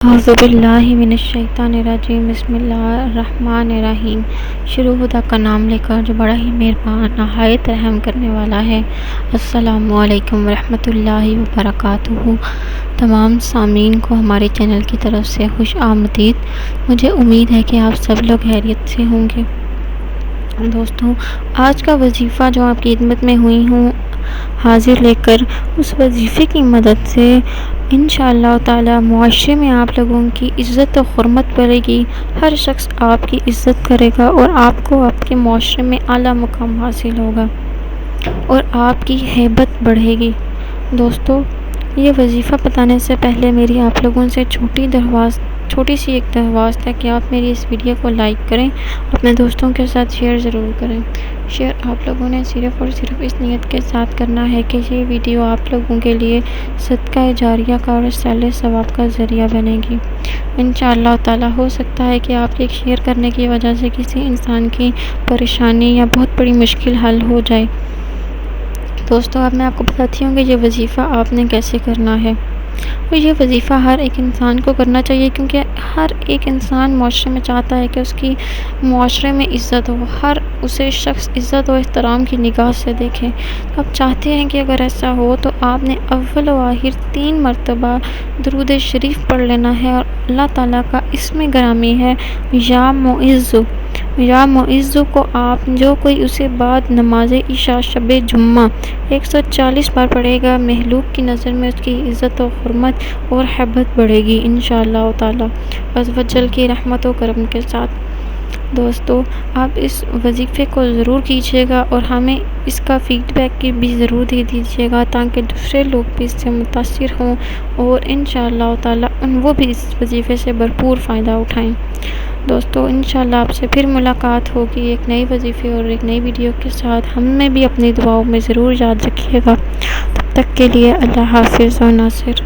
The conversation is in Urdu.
اعوذ باللہ من الشیطان الرجیم بسم اللہ الرحمن الرحیم۔ شروع خدا کا نام لے کر جو بڑا ہی مہربان نہایت رحم کرنے والا ہے۔ السلام علیکم ورحمۃ اللہ وبرکاتہ۔ تمام سامعین کو ہمارے چینل کی طرف سے خوش آمدید۔ مجھے امید ہے کہ آپ سب لوگ خیریت سے ہوں گے۔ دوستوں، آج کا وظیفہ جو آپ کی خدمت میں ہوئی ہوں حاضر لے کر، اس وظیفے کی مدد سے انشاءاللہ تعالی معاشرے میں آپ لوگوں کی عزت و حرمت بڑھے گی۔ ہر شخص آپ کی عزت کرے گا اور آپ کو آپ کے معاشرے میں اعلیٰ مقام حاصل ہوگا اور آپ کی ہیبت بڑھے گی۔ دوستو، یہ وظیفہ بتانے سے پہلے میری آپ لوگوں سے چھوٹی سی ایک درخواست ہے کہ آپ میری اس ویڈیو کو لائک کریں، اپنے دوستوں کے ساتھ شیئر ضرور کریں۔ شیئر آپ لوگوں نے صرف اور صرف اس نیت کے ساتھ کرنا ہے کہ یہ ویڈیو آپ لوگوں کے لیے صدقہ جاریہ کا اور صالح ثواب کا ذریعہ بنے گی۔ انشاءاللہ تعالی ہو سکتا ہے کہ آپ کے شیئر کرنے کی وجہ سے کسی انسان کی پریشانی یا بہت بڑی مشکل حل ہو جائے۔ دوستو، اب میں آپ کو بتاتی ہوں کہ یہ وظیفہ آپ نے کیسے کرنا ہے۔ اور یہ وظیفہ ہر ایک انسان کو کرنا چاہیے، کیونکہ ہر ایک انسان معاشرے میں چاہتا ہے کہ اس کی معاشرے میں عزت ہو، ہر اسے شخص عزت و احترام کی نگاہ سے دیکھے۔ آپ چاہتے ہیں کہ اگر ایسا ہو تو آپ نے اول و آخر 3 مرتبہ درود شریف پڑھ لینا ہے، اور اللہ تعالیٰ کا اسم گرامی ہے یا معز۔ یا معز کو آپ جو کوئی اسے بعد نماز عشاء شب جمعہ 140 بار پڑھے گا، مخلوق کی نظر میں اس کی عزت و حرمت اور ہیبت بڑھے گی انشاءاللہ تعالی عز و جل کی رحمت و کرم کے ساتھ۔ دوستو، آپ اس وظیفے کو ضرور کیجیے گا اور ہمیں اس کا فیڈ بیک بھی ضرور دے دیجیے گا، تاکہ دوسرے لوگ بھی اس سے متاثر ہوں اور انشاءاللہ تعالی وہ بھی اس وظیفے سے بھرپور فائدہ اٹھائیں۔ دوستو، انشاءاللہ آپ سے پھر ملاقات ہوگی ایک نئی وظیفے اور ایک نئی ویڈیو کے ساتھ۔ ہمیں بھی اپنی دعاؤں میں ضرور یاد رکھیے گا۔ تب تک کے لیے اللہ حافظ و ناصر۔